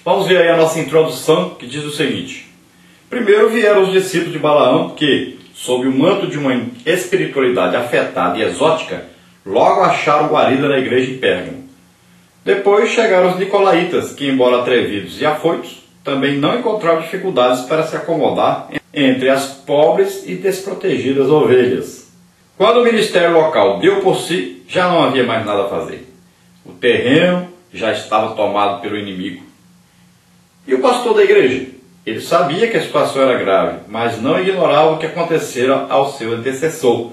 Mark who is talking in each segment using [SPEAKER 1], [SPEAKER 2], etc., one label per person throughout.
[SPEAKER 1] Vamos ver aí a nossa introdução, que diz o seguinte. Primeiro vieram os discípulos de Balaão que, sob o manto de uma espiritualidade afetada e exótica, logo acharam guarida na igreja de Pérgamo. Depois chegaram os nicolaítas, que, embora atrevidos e afoitos, também não encontraram dificuldades para se acomodar entre as pobres e desprotegidas ovelhas. Quando o ministério local deu por si, já não havia mais nada a fazer. O terreno já estava tomado pelo inimigo. E o pastor da igreja? Ele sabia que a situação era grave, mas não ignorava o que acontecera ao seu antecessor.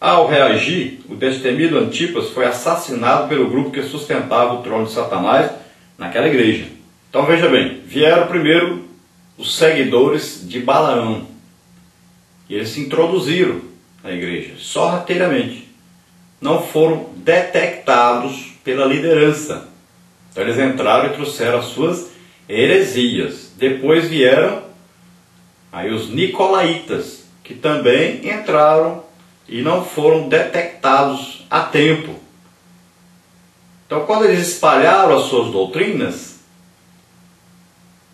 [SPEAKER 1] Ao reagir, o destemido Antipas foi assassinado pelo grupo que sustentava o trono de Satanás naquela igreja. Então veja bem, vieram primeiro os seguidores de Balaão. E eles se introduziram na igreja, sorrateiramente. Não foram detectados pela liderança. Então eles entraram e trouxeram as suas heresias. Depois vieram aí os nicolaítas, que também entraram e não foram detectados a tempo. Então, quando eles espalharam as suas doutrinas,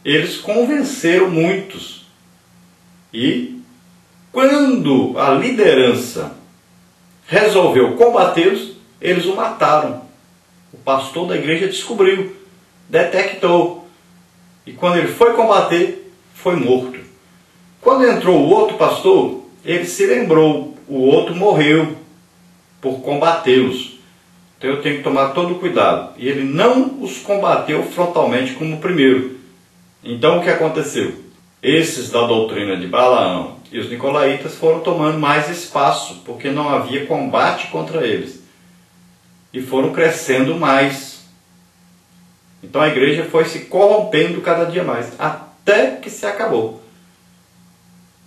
[SPEAKER 1] eles convenceram muitos. E quando a liderança resolveu combatê-los, eles o mataram. O pastor da igreja descobriu, detectou. E quando ele foi combater, foi morto. Quando entrou o outro pastor, ele se lembrou, o outro morreu por combatê-los. Então eu tenho que tomar todo o cuidado. E ele não os combateu frontalmente como o primeiro. Então o que aconteceu? Esses da doutrina de Balaão e os nicolaítas foram tomando mais espaço, porque não havia combate contra eles. E foram crescendo mais. Então a igreja foi se corrompendo cada dia mais, até que se acabou.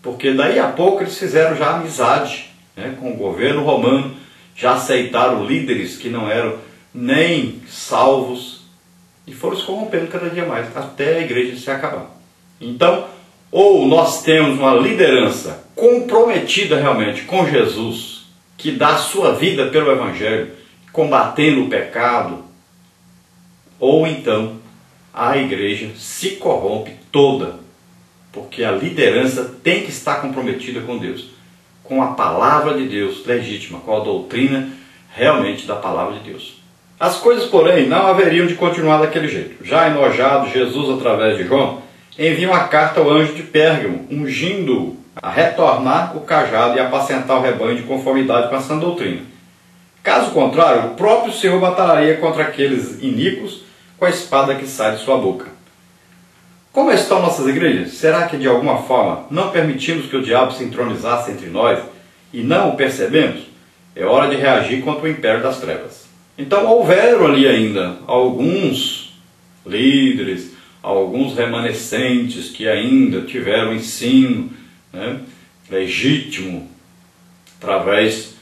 [SPEAKER 1] Porque daí a pouco eles fizeram já amizade, né, com o governo romano, já aceitaram líderes que não eram nem salvos, e foram se corrompendo cada dia mais, até a igreja se acabar. Então, ou nós temos uma liderança comprometida realmente com Jesus, que dá a sua vida pelo Evangelho, combatendo o pecado, ou então a igreja se corrompe toda, porque a liderança tem que estar comprometida com Deus, com a palavra de Deus legítima, com a doutrina realmente da palavra de Deus. As coisas, porém, não haveriam de continuar daquele jeito. Já enojado, Jesus, através de João, envia uma carta ao anjo de Pérgamo, ungindo-o a retornar o cajado e apacentar o rebanho de conformidade com a sã doutrina. Caso contrário, o próprio Senhor batalharia contra aqueles iníquos com a espada que sai de sua boca. Como estão nossas igrejas? Será que de alguma forma não permitimos que o diabo se entronizasse entre nós e não o percebemos? É hora de reagir contra o império das trevas. Então houveram ali ainda alguns líderes, alguns remanescentes que ainda tiveram ensino, né, legítimo, através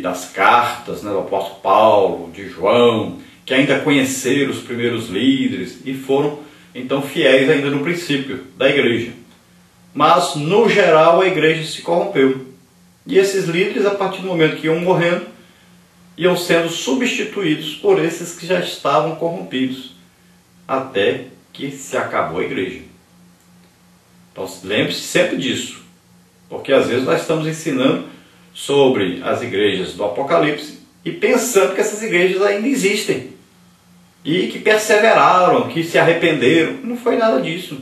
[SPEAKER 1] das cartas, né, do apóstolo Paulo, de João, que ainda conheceram os primeiros líderes e foram então fiéis ainda no princípio da igreja. Mas no geral a igreja se corrompeu. E esses líderes, a partir do momento que iam morrendo, iam sendo substituídos por esses que já estavam corrompidos, até que se acabou a igreja. Então lembre-se sempre disso, porque às vezes nós estamos ensinando sobre as igrejas do Apocalipse e pensando que essas igrejas ainda existem e que perseveraram, que se arrependeram. Não foi nada disso.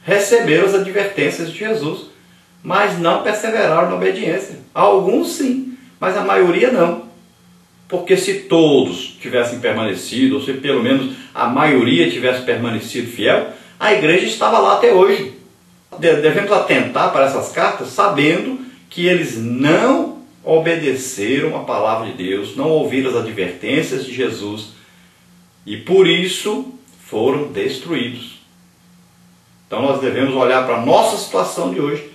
[SPEAKER 1] Receberam as advertências de Jesus, mas não perseveraram na obediência. Alguns sim, mas a maioria não. Porque se todos tivessem permanecido, ou se pelo menos a maioria tivesse permanecido fiel, a igreja estava lá até hoje. Devemos atentar para essas cartas sabendo que eles não obedeceram a palavra de Deus, não ouviram as advertências de Jesus, e por isso foram destruídos. Então nós devemos olhar para a nossa situação de hoje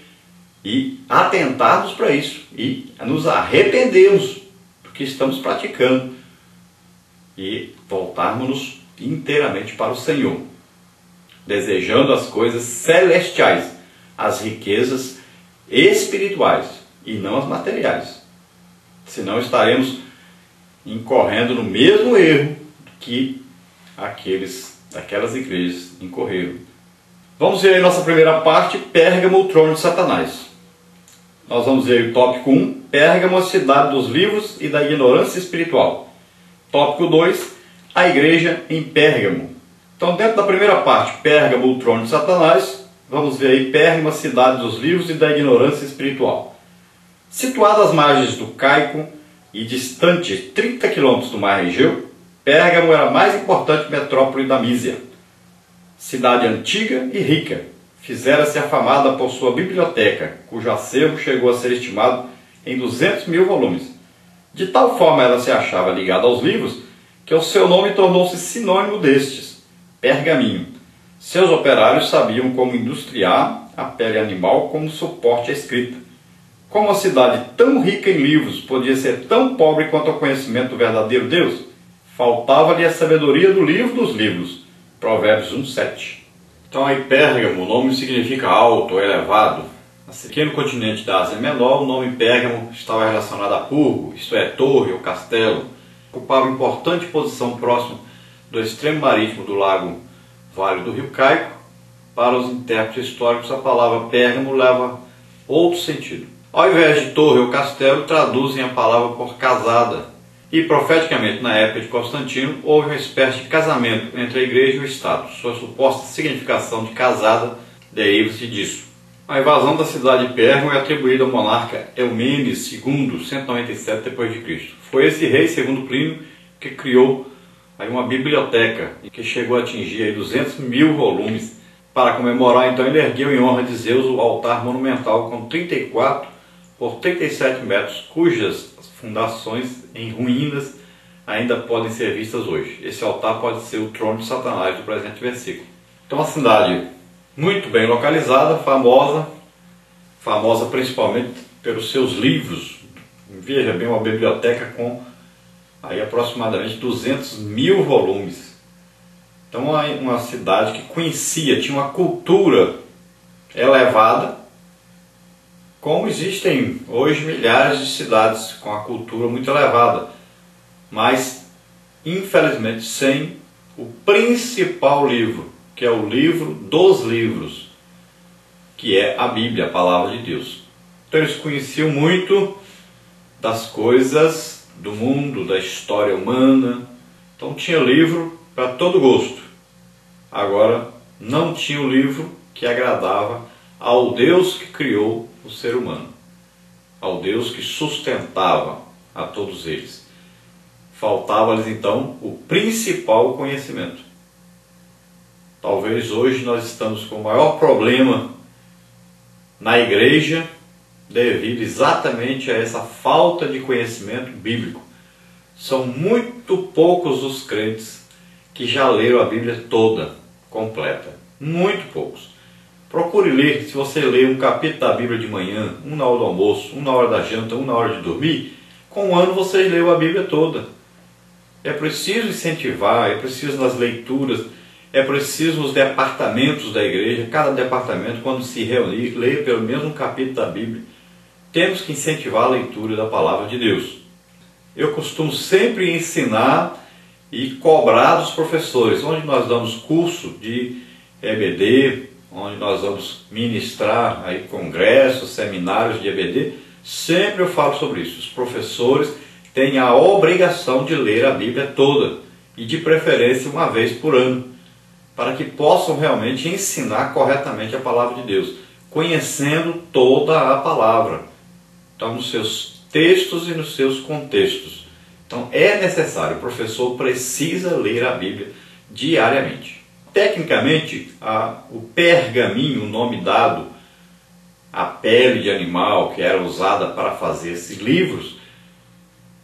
[SPEAKER 1] e atentarmos para isso e nos arrependermos do que estamos praticando e voltarmos inteiramente para o Senhor, desejando as coisas celestiais, as riquezas espirituais e não as materiais. Senão estaremos incorrendo no mesmo erro que aqueles daquelas igrejas incorreram. Vamos ver aí nossa primeira parte, Pérgamo, o trono de Satanás. Nós vamos ver o tópico 1, Pérgamo, a cidade dos livros e da ignorância espiritual. Tópico 2, a igreja em Pérgamo. Então, dentro da primeira parte, Pérgamo, o trono de Satanás, vamos ver aí Pérgamo, a cidade dos livros e da ignorância espiritual. Situada às margens do Caico e distante 30 km do mar Egeu, Pérgamo era a mais importante metrópole da Mísia. Cidade antiga e rica, fizera-se afamada por sua biblioteca, cujo acervo chegou a ser estimado em 200 mil volumes. De tal forma ela se achava ligada aos livros, que o seu nome tornou-se sinônimo destes, pergaminho. Seus operários sabiam como industriar a pele animal como suporte à escrita. Como a cidade tão rica em livros podia ser tão pobre quanto ao conhecimento do verdadeiro Deus? Faltava-lhe a sabedoria do livro dos livros. Provérbios 1:7. Então aí Pérgamo, o nome significa alto ou elevado. Aqui no continente da Ásia Menor, o nome Pérgamo estava relacionado a purgo, isto é, torre ou castelo. Ocupava importante posição próximo do extremo marítimo do lago Vale do Rio Caico. Para os intérpretes históricos, a palavra Pérgamo leva outro sentido. Ao invés de torre ou castelo, traduzem a palavra por casada. E profeticamente, na época de Constantino, houve uma espécie de casamento entre a igreja e o Estado. Sua suposta significação de casada deriva-se disso. A invasão da cidade de Pérgamo é atribuída ao monarca Eumenes II, 197 d.C. Foi esse rei, segundo Plínio, que criou aí uma biblioteca que chegou a atingir aí 200 mil volumes. Para comemorar, então, ele ergueu em honra de Zeus o altar monumental com 34 por 37 metros, cujas fundações em ruínas ainda podem ser vistas hoje. Esse altar pode ser o trono de Satanás do presente versículo. Então, uma cidade muito bem localizada, famosa principalmente pelos seus livros. Veja bem, uma biblioteca com aí aproximadamente 200 mil volumes. Então, uma cidade que conhecia, tinha uma cultura elevada, como existem hoje milhares de cidades com a cultura muito elevada, mas infelizmente sem o principal livro, que é o livro dos livros, que é a Bíblia, a Palavra de Deus. Então eles conheciam muito das coisas do mundo, da história humana, então tinha livro para todo gosto. Agora, não tinha o livro que agradava ao Deus que criou o ser humano, ao Deus que sustentava a todos eles. Faltava-lhes então o principal conhecimento. Talvez hoje nós estamos com o maior problema na igreja devido exatamente a essa falta de conhecimento bíblico. São muito poucos os crentes que já leram a Bíblia toda, completa. Muito poucos. Procure ler, se você ler um capítulo da Bíblia de manhã, um na hora do almoço, um na hora da janta, um na hora de dormir, com um ano você leu a Bíblia toda. É preciso incentivar, é preciso nas leituras, é preciso nos departamentos da igreja, cada departamento, quando se reunir, ler pelo menos um capítulo da Bíblia. Temos que incentivar a leitura da Palavra de Deus. Eu costumo sempre ensinar e cobrar dos professores, onde nós damos curso de EBD, onde nós vamos ministrar aí congressos, seminários de EBD, sempre eu falo sobre isso. Os professores têm a obrigação de ler a Bíblia toda, e de preferência uma vez por ano, para que possam realmente ensinar corretamente a Palavra de Deus, conhecendo toda a Palavra, então nos seus textos e nos seus contextos. Então é necessário, o professor precisa ler a Bíblia diariamente. Tecnicamente, o pergaminho, o nome dado à pele de animal que era usada para fazer esses livros,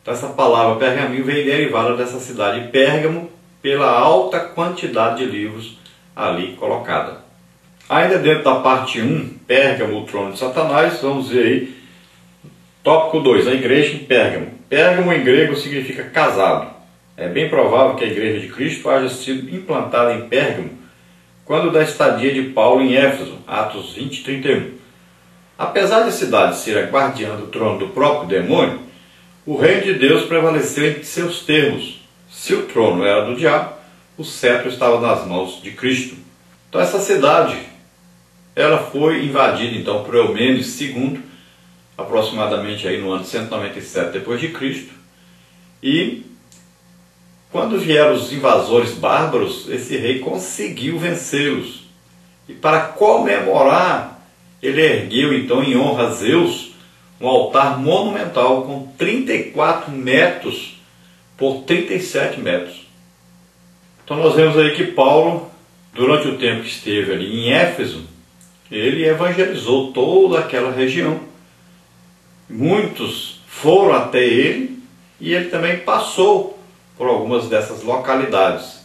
[SPEAKER 1] então essa palavra pergaminho veio derivada dessa cidade de Pérgamo pela alta quantidade de livros ali colocada. Ainda dentro da parte 1, Pérgamo, o trono de Satanás, vamos ver aí, tópico 2, a igreja em Pérgamo. Pérgamo em grego significa casado. É bem provável que a igreja de Cristo haja sido implantada em Pérgamo quando da estadia de Paulo em Éfeso, Atos 20, 31. Apesar da cidade ser a guardiã do trono do próprio demônio, o reino de Deus prevaleceu em seus termos. Se o trono era do diabo, o cetro estava nas mãos de Cristo. Então essa cidade, ela foi invadida então por Eumenes II, aproximadamente aí no ano 197 depois de Cristo. E quando vieram os invasores bárbaros, esse rei conseguiu vencê-los. E para comemorar, ele ergueu então em honra a Zeus um altar monumental com 34 metros por 37 metros. Então nós vemos aí que Paulo, durante o tempo que esteve ali em Éfeso, ele evangelizou toda aquela região. Muitos foram até ele e ele também passou por algumas dessas localidades.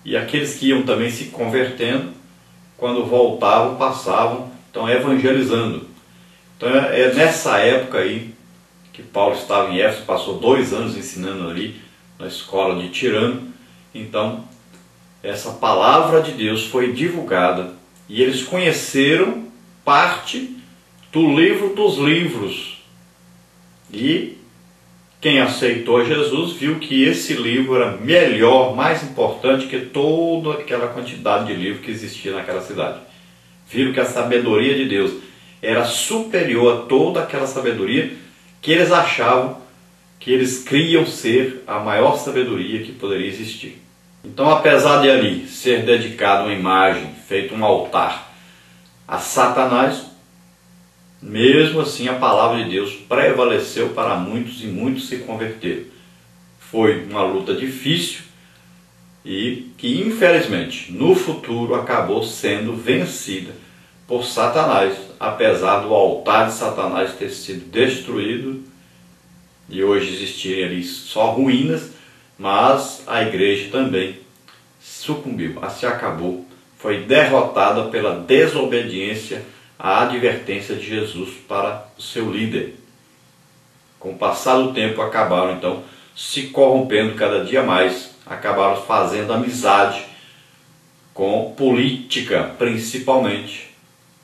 [SPEAKER 1] E aqueles que iam também se convertendo, quando voltavam, passavam, então evangelizando. Então é nessa época aí que Paulo estava em Éfeso, passou 2 anos ensinando ali na escola de Tirano. Então essa palavra de Deus foi divulgada e eles conheceram parte do livro dos livros. E quem aceitou Jesus viu que esse livro era melhor, mais importante que toda aquela quantidade de livros que existia naquela cidade. Viram que a sabedoria de Deus era superior a toda aquela sabedoria que eles achavam, que eles criam ser a maior sabedoria que poderia existir. Então, apesar de ali ser dedicado uma imagem, feito um altar a Satanás, mesmo assim a palavra de Deus prevaleceu para muitos e muitos se converteram. Foi uma luta difícil e que infelizmente no futuro acabou sendo vencida por Satanás, apesar do altar de Satanás ter sido destruído e hoje existirem ali só ruínas, mas a igreja também sucumbiu, se acabou, foi derrotada pela desobediência à advertência de Jesus para o seu líder. Com o passar do tempo acabaram então se corrompendo cada dia mais, acabaram fazendo amizade com política principalmente,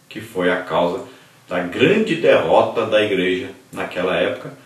[SPEAKER 1] que foi a causa da grande derrota da igreja naquela época